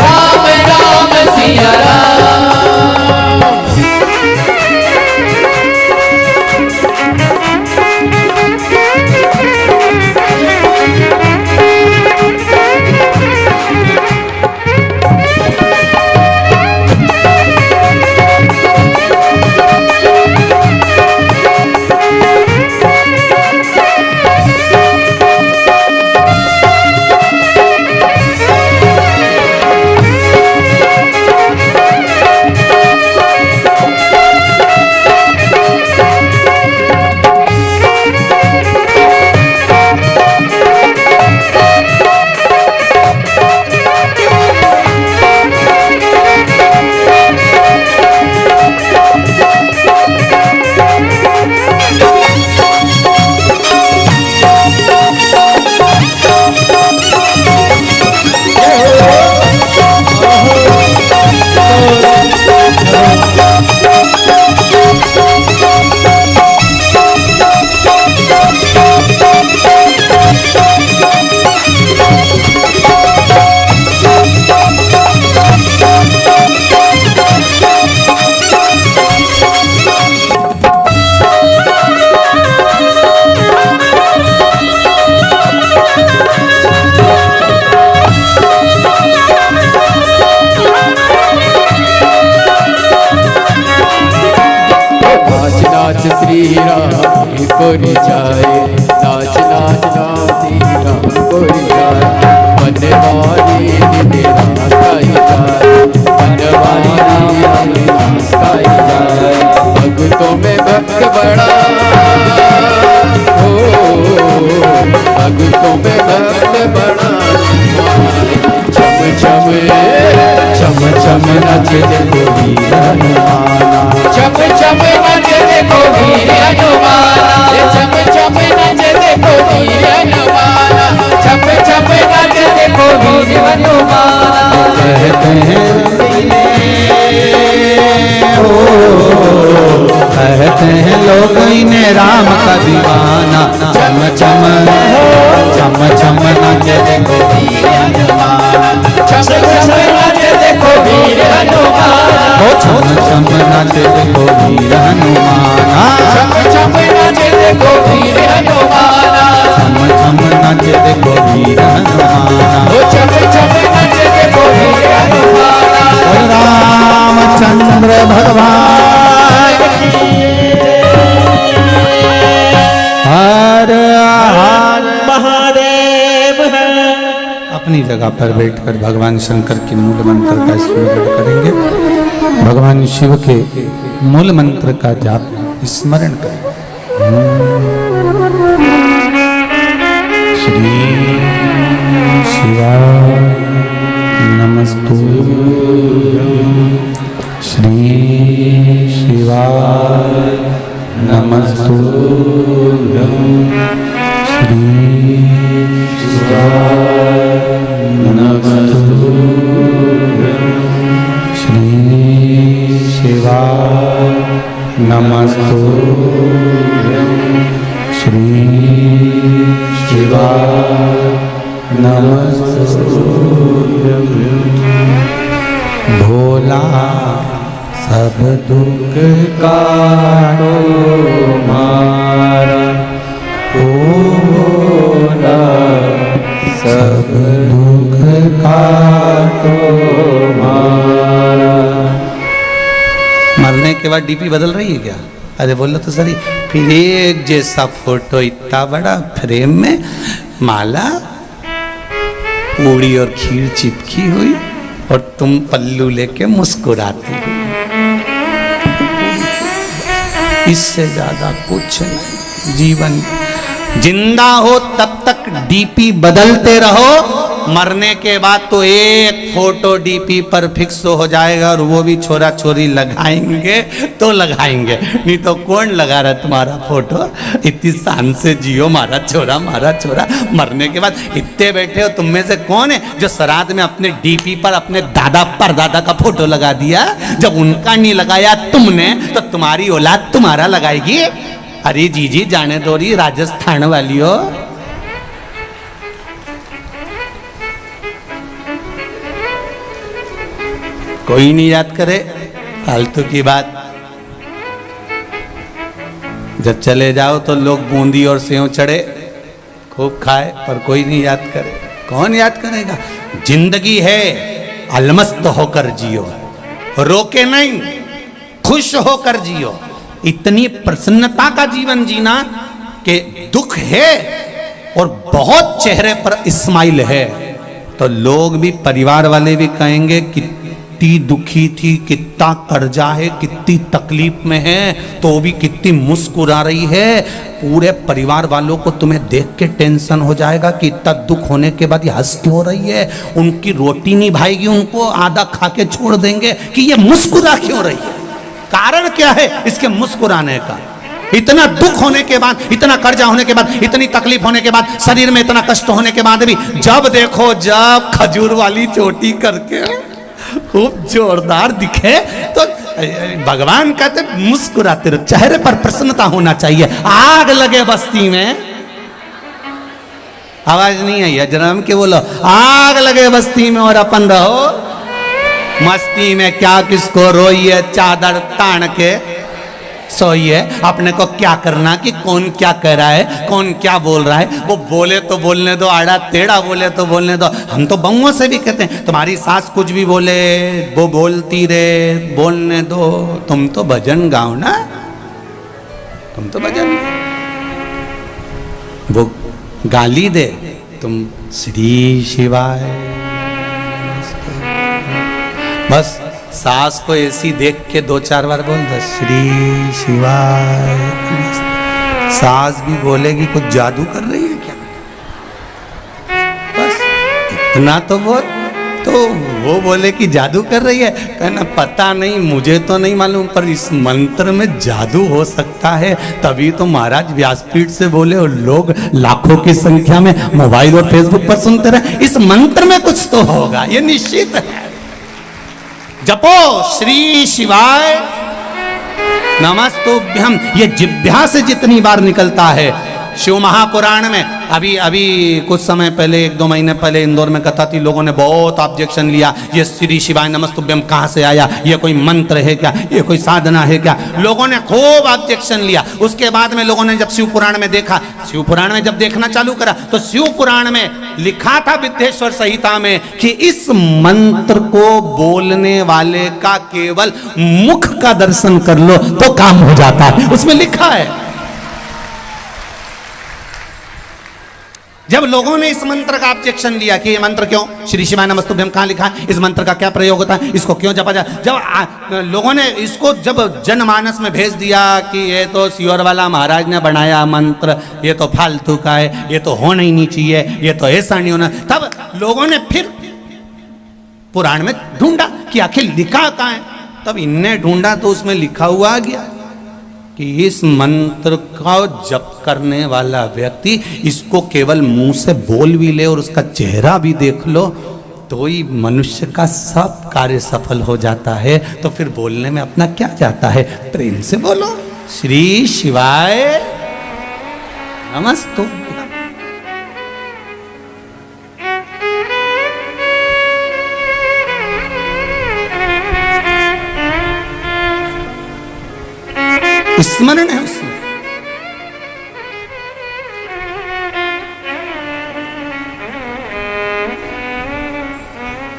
राम राम सिया राम। गोरी जाए, नाच नाच नाचती राम गोरी जाए, बनवारी मेरा गाई जाए, बनवारी मेरा गाई जाए, भक्तों में भक्त बड़ा हो, भक्तों में भक्त बड़ा, चम चम चम चम नच देखो वीर हनुमाना, चम चम नच देखो वीर हनुमाना, चम चम नच देखो वीर हनुमाना, चम चम नच देखो वीर हनुमाना। कहते हैं कहते हैं लोग इन्हें राम का दीवाना, चम चम चम चम नच देखो वीर हनुमाना, चम चम नच देखो वीर हनुमाना, ओ चम चम नच देखो वीर हनुमाना, चम चम नच देखो वीर हनुमाना, चम चम नच देखो वीर हनुमाना, ओ चम चम नच देखो वीर हनुमाना। और रामचंद्र भगवान हर हर महादेव है। अपनी जगह पर बैठकर भगवान शंकर के मूल मंत्र का स्मरण करेंगे, भगवान शिव के मूल मंत्र का जाप स्मरण करें। श्री शिवाय नमस्तुभ्यं, श्री शिवाय नमस्तुभ्यं, श्री शिवाय नमस्तुभ्यं, श्री शिवाय नमस्तुभ्यं, श्री शिवाय नमस्तुभ्यं। भोला सब दुख काटो मारा, ओ भोला सब दुख काटो मारा। मरने के बाद डीपी बदल रही है क्या? अरे बोलो तो सही। फिर एक जैसा फोटो इतना बड़ा फ्रेम में, माला पूड़ी और खीर चिपकी हुई और तुम पल्लू लेके मुस्कुराती हो। इससे ज्यादा कुछ नहीं जीवन। जिंदा हो तब तक डीपी बदलते रहो, मरने के बाद तो एक फोटो डीपी पर फिक्स हो जाएगा और वो भी छोरा छोरी लगाएंगे तो लगाएंगे, नहीं तो कौन लगा रहा तुम्हारा फोटो। इतनी शान से जियो मारा छोरा मारा छोरा। मरने के बाद इतने बैठे हो, तुम में से कौन है जो श्राद्ध में अपने डीपी पर अपने दादा परदादा का फोटो लगा दिया? जब उनका नहीं लगाया तुमने तो तुम्हारी औलाद तुम्हारा लगाएगी। अरे जी जाने दो रही राजस्थान वाली हो। कोई नहीं याद करे, फालतू की बात। जब चले जाओ तो लोग बूंदी और सेव चढ़े खूब खाए, पर कोई नहीं याद करे। कौन याद करेगा? जिंदगी है, अलमस्त होकर जियो, रोके नहीं, खुश होकर जियो। इतनी प्रसन्नता का जीवन जीना कि दुख है और बहुत चेहरे पर स्माइल है तो लोग भी, परिवार वाले भी कहेंगे कितनी दुखी थी, कितना कर्जा है, कितनी तकलीफ में है, तो भी कितनी मुस्कुरा रही है। पूरे परिवार वालों को तुम्हें देख के टेंशन हो जाएगा कि इतना दुख होने के बाद ये हंस क्यों रही है। उनकी रोटी नहीं भाएगी, उनको आधा खा के छोड़ देंगे कि ये मुस्कुरा क्यों रही है। कारण क्या है इसके मुस्कुराने का? इतना दुख होने के बाद, इतना कर्जा होने के बाद, इतनी तकलीफ होने के बाद, शरीर में इतना कष्ट होने के बाद भी जब देखो जब खजूर वाली चोटी करके खूब जोरदार दिखे तो भगवान कहते मुस्कुराते रहो, चेहरे पर प्रसन्नता होना चाहिए। आग लगे बस्ती में, आवाज नहीं आई है जरा के बोलो, आग लगे बस्ती में और अपन रहो मस्ती में। क्या किसको रोइए, चादर तान के सोइए। अपने को क्या करना कि कौन क्या कह रहा है, कौन क्या बोल रहा है। वो बोले तो बोलने दो, आड़ा टेढ़ा बोले तो बोलने दो। हम तो बहुओं से भी कहते हैं तुम्हारी सास कुछ भी बोले वो बोलती रहे, बोलने दो। तुम तो भजन गाओ ना, तुम तो भजन। वो गाली दे, तुम श्री शिवाय, बस सास को ऐसी देख के 2-4 बार बोल दो श्री शिवाय, सास भी बोलेगी कुछ जादू कर रही है क्या, बस इतना तो वो बोले कि जादू कर रही है। कहना पता नहीं, मुझे तो नहीं मालूम, पर इस मंत्र में जादू हो सकता है, तभी तो महाराज व्यासपीठ से बोले और लोग लाखों की संख्या में मोबाइल और फेसबुक पर सुनते रहे। इस मंत्र में कुछ तो होगा, ये निश्चित है। जपो श्री शिवाय नमस्तुभ्यम, ये जिह्वा से जितनी बार निकलता है। शिव महापुराण में अभी कुछ समय पहले, 1-2 महीने पहले इंदौर में कथा थी, लोगों ने बहुत ऑब्जेक्शन लिया, ये श्री शिवाय नमस्तुभ्यम कहाँ से आया, ये कोई मंत्र है क्या, ये कोई साधना है क्या, लोगों ने खूब ऑब्जेक्शन लिया। उसके बाद में लोगों ने जब शिव पुराण में देखा, शिव पुराण में जब देखना चालू करा, तो शिव पुराण में लिखा था विद्येश्वर संहिता में कि इस मंत्र को बोलने वाले का केवल मुख का दर्शन कर लो तो काम हो जाता है, उसमें लिखा है। जब लोगों ने इस मंत्र का ऑब्जेक्शन लिया कि ये मंत्र क्यों, श्री शिवाय नमस्तुभ्यम कहाँ लिखा है, इस मंत्र का क्या प्रयोग होता है, इसको क्यों जपा जाए, जब लोगों ने इसको जब जनमानस में भेज दिया कि ये तो सियोर वाला महाराज ने बनाया मंत्र, ये तो फालतू का है, ये तो होना ही नहीं चाहिए, ये तो ऐसा नहीं होना, तब लोगों ने फिर पुराण में ढूंढा कि आखिर लिखा कहाँ है। तब इनने ढूंढा तो उसमें लिखा हुआ आ गया कि इस मंत्र का जप करने वाला व्यक्ति इसको केवल मुंह से बोल भी ले और उसका चेहरा भी देख लो तो ही मनुष्य का सब कार्य सफल हो जाता है। तो फिर बोलने में अपना क्या जाता है, प्रेम से बोलो श्री शिवाय नमस्तुभ्यम। स्मरण है उसमें।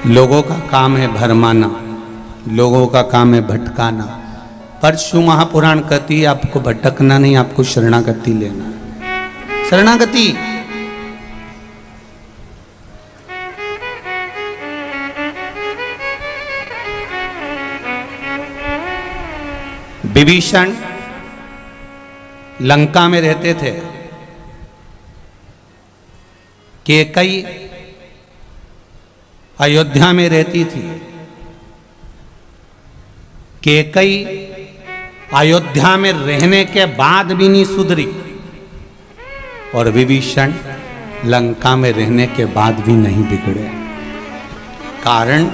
लोगों का काम है भरमाना, लोगों का काम है भटकाना, पर शिव महापुराण कहती है आपको भटकना नहीं, आपको शरणागति लेना। शरणागति विभीषण लंका में रहते थे, कैकेयी अयोध्या में रहती थी। कैकेयी अयोध्या में रहने के बाद भी नहीं सुधरी और विभीषण लंका में रहने के बाद भी नहीं बिगड़े। कारण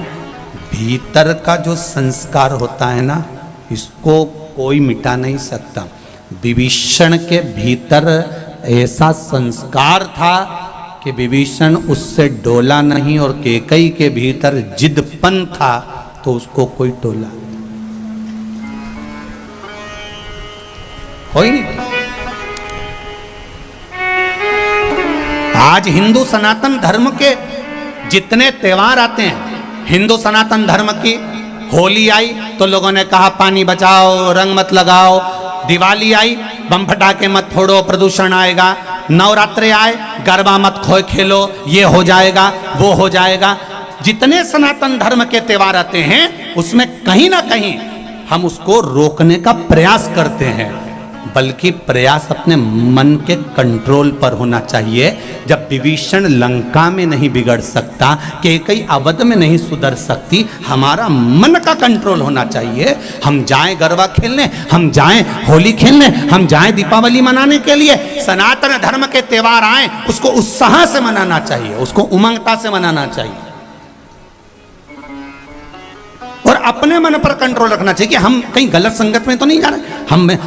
भीतर का जो संस्कार होता है ना, इसको कोई मिटा नहीं सकता। विभीषण के भीतर ऐसा संस्कार था कि विभीषण उससे डोला नहीं, और कैकेयी के भीतर जिदपन था तो उसको कोई टोला कोई नहीं। आज हिंदू सनातन धर्म के जितने त्योहार आते हैं, हिंदू सनातन धर्म की होली आई तो लोगों ने कहा पानी बचाओ, रंग मत लगाओ। दिवाली आई, बम फटाके मत फोड़ो, प्रदूषण आएगा। नवरात्रे आए, गरबा मत खेलो, ये हो जाएगा, वो हो जाएगा। जितने सनातन धर्म के त्योहार आते हैं उसमें कहीं ना कहीं हम उसको रोकने का प्रयास करते हैं, बल्कि प्रयास अपने मन के कंट्रोल पर होना चाहिए। जब विभीषण लंका में नहीं बिगड़ सकता, कैकेयी अवध में नहीं सुधर सकती, हमारा मन का कंट्रोल होना चाहिए। हम जाएं गरबा खेलने, हम जाएं होली खेलने, हम जाएं दीपावली मनाने के लिए। सनातन धर्म के त्योहार आए उसको उत्साह से मनाना चाहिए, उसको उमंगता से मनाना चाहिए, और अपने मन पर कंट्रोल रखना चाहिए कि हम कहीं गलत संगत में तो नहीं जा रहे।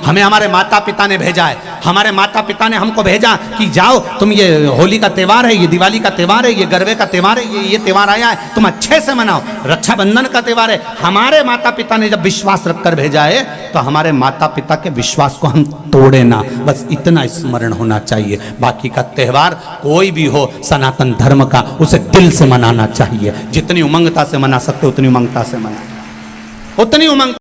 हमें हमारे माता पिता ने भेजा है, हमारे माता पिता ने हमको भेजा कि जाओ तुम, ये होली का त्यौहार है, ये दिवाली का त्यौहार है, ये गरबे का त्यौहार है, ये त्यौहार आया है, तुम अच्छे से मनाओ। रक्षाबंधन का त्यौहार है, हमारे माता पिता ने जब विश्वास रखकर भेजा है तो हमारे माता पिता के विश्वास को हम तोड़े ना, बस इतना स्मरण होना चाहिए। बाकी का त्यौहार कोई भी हो सनातन धर्म का, उसे दिल से मनाना चाहिए। जितनी उमंगता से मना सकते उतनी उमंगता से मना, उतनी उमंग